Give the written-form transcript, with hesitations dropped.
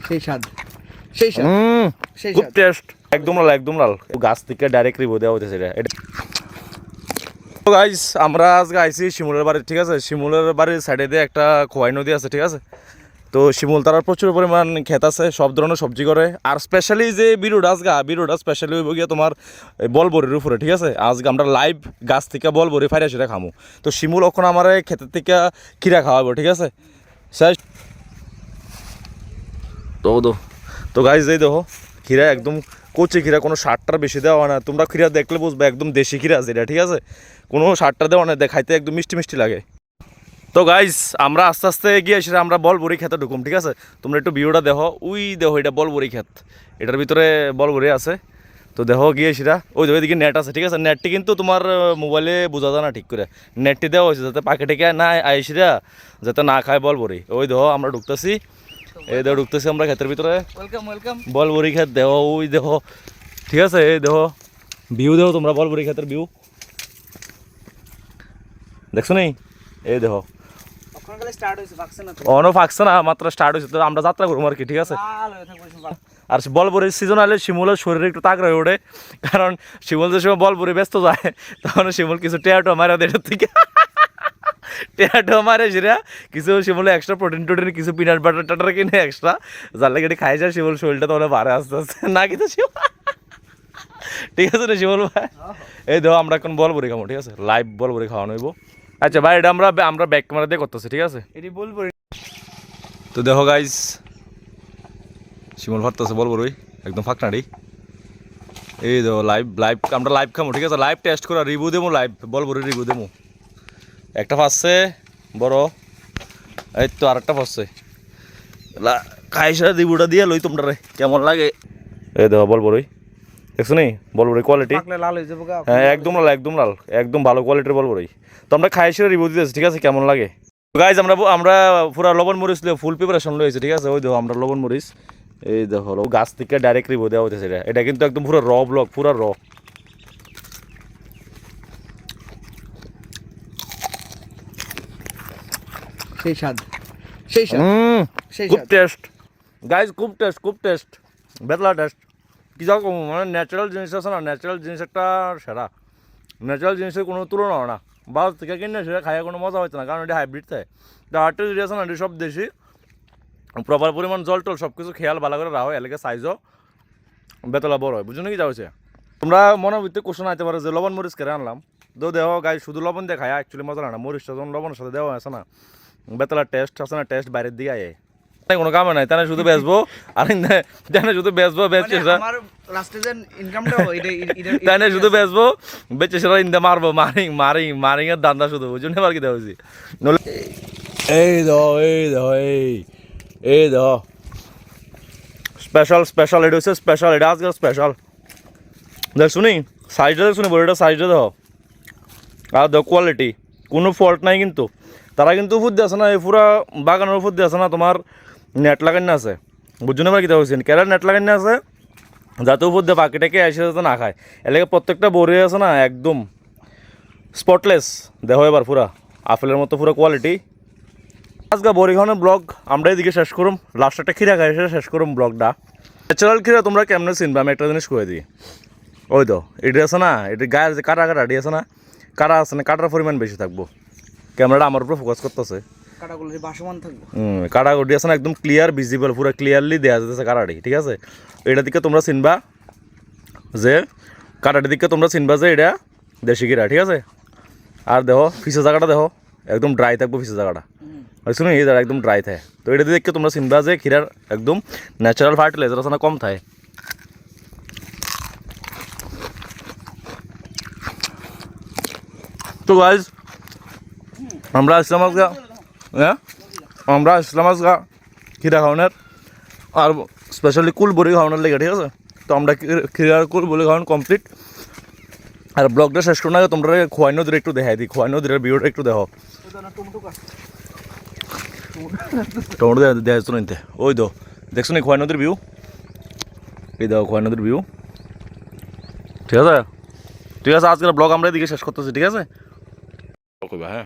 সেই স্বাদ সেই স্বাদ সেই খুব স্বাদ টেস্ট একদম লাল গাছ থেকে ডাইরেক্ট রিভিউ দেওয়া হইতেছে এটা তো গাইস আমরা আজকে আইছি শিমুলের বাড়ি ঠিক আছে শিমুলের বাড়ির সাইডে দিয়ে একটা খোয়াই নদী আছে ঠিক আছে তো শিমুল তারার প্রচুর পরিমাণ ক্ষেত আছে সব ধরনের সবজি করে আর স্পেশালি যে বিরুডা স্পেশালি হইব গিয়ে তোমার বলবরির উপরে ঠিক আছে আজকে আমরা লাইভ গাছ থেকে বলবরি ফাইরা সেটা খামো তো শিমুল ওখানে আমার ক্ষেতের থেকে খিরা খাওয়াবো ঠিক আছে সেই তো গাইস এই দেখো খিরা একদম কচি খিরা কোনো সারটার বেশি দেওয়া না তোমরা খিরা দেখলে বুঝবে একদম দেশি খিরা আছে এটা ঠিক আছে কোনো সারটা দেওয়া না দেখাইতে একদম মিষ্টি মিষ্টি লাগে তো গাইস আমরা আস্তে আস্তে এগিয়ে এসে আমরা বলবরি খেতে ঢুকুম ঠিক আছে তোমরা একটু ভিউটা দেখো দেখো এটা বলবরি ক্ষেত এটার ভিতরে বলবরি আছে তো দেখো গিয়ে সেটা ওইদিকে নেট আছে ঠিক আছে নেটটি কিন্তু তোমার মোবাইলে বোঝা যায় না ঠিক করে নেটটি দেওয়া হয়েছে যাতে পাখি টেকে না আইসিরা যাতে না খায় বলবরি দেখো আমরা ঢুকতেছি দেখো ঢুকতেছি আমরা ক্ষেতের ভিতরে বলবরি ক্ষেত দেখো দেখো ঠিক আছে দেখো ভিউ দেখো তোমরা বলবরি ক্ষেতের ভিউ দেখছো নি দেখো ফাঁকছে না মাত্র স্টার্ট হয়েছে তো আমরা যাত্রা করবো আর কি ঠিক আছে আর বলবরির সিজন আলে শিমুলের শরীরে একটু তাগড়া হয়ে ওঠে কারণ শিমুল যে সময় বলবরি ব্যস্ত যায় তখন শিমুল কিছু টেয়াটো মারা দেড় থেকে টেয়াটো মারে সেটা কিছু শিমুলে এক্সট্রা প্রোটিন কিছু পিনাট বাটার টাটার কিনে এক্সট্রা যার লাগে এটি খাই যায় শিমুল শরীরটা তাহলে বাড়ে আস্তে আস্তে না কিন্তু শিমুল ঠিক আছে রে শিমুল ভাই দেখো আমরা এখন বলবরি খাবো ঠিক আছে লাইভ বলবরি খাওয়ানো হইব আচ্ছা ভাই এটা আমরা ব্যাক ক্যামেরা দিয়ে করতেছি ঠিক আছে এটি বলবো তো দেখো গাইস শিমুল ভারতেছে বলবো রই একদম ফাঁকনাড়ি দেখো লাইভ আমরা লাইভ খামো ঠিক আছে লাইভ টেস্ট করা রিভিউ দেবো লাইভ বলবো রিভিউ দেবো একটা ফাঁসছে বড় এই তো আর একটা ফাঁসছে খাইসা রিভিউটা দিয়ে লই তোমরা রে কেমন লাগে দেখো বলবো রই দেখছো নি বলবো কোয়ালিটি হ্যাঁ একদম লাল একদম ভালো কোয়ালিটির বলবো রই তো আমরা খাইসা রিভিউ দিতেছি ঠিক আছে কেমন লাগে গাইজ আমরা পুরো লবণ মরিচ ফুল প্রিপারেশন লইছি ঠিক আছে দেখো আমরা লবণ মরিচ দেখো গাছ থেকে ডাইরেক্ট রিভিউ দেওয়া হইতেছে এটা কিন্তু একদম পুরো ব্লগ পুরো সেই স্বাদ সেই স্বাদ খুব টেস্ট গাইজ খুব টেস্ট বেতলা টেস্ট কি যাও মানে ন্যাচারাল জিনিস আছে না ন্যাচারাল জিনিস একটা সেরা ন্যাচারাল জিনিসের কোনো তুলনা হয় না বাজার থেকে কিনে সেটা খাইয়া কোনো মজা হচ্ছে না কারণ এটা হাইব্রিড থাকে তো আর্টে যদি আছে না এটি সব দেশি প্রপার পরিমাণ জল টল সব কিছু খেয়াল ভালো করে রাখো এলাকা সাইজও বেতলা বড় হয় বুঝছো নাকি যাচ্ছে তোমরা মনের ভিতরে কোশ্চেন আইতে পারো যে লবণ মরিচ কেড়ে আনলাম দেওয়া গাই শুধু লবণ দিয়ে খায় অ্যাকচুয়ালি মজা না মরিচটা যখন লবণের সাথে দেওয়া আছে না বেতলা টেস্ট আছে না টেস্ট বাইরের দিকে আয় কোনো কামে নাই তাহলে শুধু বেচবো আর শুধু বেচবো বেচে তাই শুধু বেচবো বেচে সেটা ইন্দা মারবো মারিং এর দান্দা শুধু ওই জন্য আর কি দেওয়া হয়েছি এই দেখো স্পেশাল এটা হচ্ছে স্পেশাল এটা আজকে স্পেশাল দেখছো নি সাইজটা দেখছো নি বড়িটা সাইজটা দেখো আর দেখো কোয়ালিটি কোনো ফল্ট নাই কিন্তু তারা কিন্তু উপর দিয়ে আছে না এই পুরা বাগানের উপর দিয়ে আছে না তোমার নেট লাগানো আছে বুঝছো না কি হয়েছেন কেরার নেট লাগানো আছে যাতে উপর দিয়ে পাখিটাকে এসে যাতে না খায় এলাকা প্রত্যেকটা বড়ি আছে না একদম স্পটলেস দেখো এবার পুরা আপেলের মতো পুরো কোয়ালিটি আজকে বড়ি খাওয়ানোর ব্লগ আমরা এদিকে শেষ করুম লাস্ট একটা খিরা খাই শেষ করুম ব্লগটা ন্যাচারাল খিরা তোমরা কেমনে চিনবে আমি একটা জিনিস করে দিই তো এটি আছে না এটি গায়ের যে কাটাটি আছে না কাটা আছে না কাটার পরিমাণ বেশি থাকবো ক্যামেরাটা আমার উপর ফোকাস করতেছে কাটাগুটি আছে না একদম ক্লিয়ার ভিজিবল পুরো ক্লিয়ারলি দেওয়া যেতেছে কাটাটি ঠিক আছে এটা দিকে তোমরা চিনবা যে কাটাটির দিকে তোমরা চিনবা যে এটা দেশি খিরা ঠিক আছে আর দেখো ফিসের জায়গাটা দেখো একদম ড্রাই থাকবো ফিসের জায়গাটা শুনো এই জায়গা একদম ড্রাই থাকে তো এটা দেখে তোমরা চিনবা যে খিরার একদম ন্যাচারাল ফার্টিলাইজার আছে না কম থাকে তো গাইজ আমরা আসলাম আজকে খিরা খাওয়ানোর আর স্পেশালি কুল বড়ি খাওয়ানোর লেগে ঠিক আছে তো আমরা খিরার কুল বড়ি খাওয়ানো কমপ্লিট আর ব্লগটা শেষ করো না তোমরা খোয়াই নদীর একটু দেখাই দিই খোয়াই নদীর ভিডিওটা একটু দেখো টমেটো দেখছো নিতে দেখছো নি খোয়াই নদীর ভিউ দেখো খোয়াই নদীর ভিউ ঠিক আছে আজকের ব্লগ আমরা এদিকে শেষ করতেছি ঠিক আছে হ্যাঁ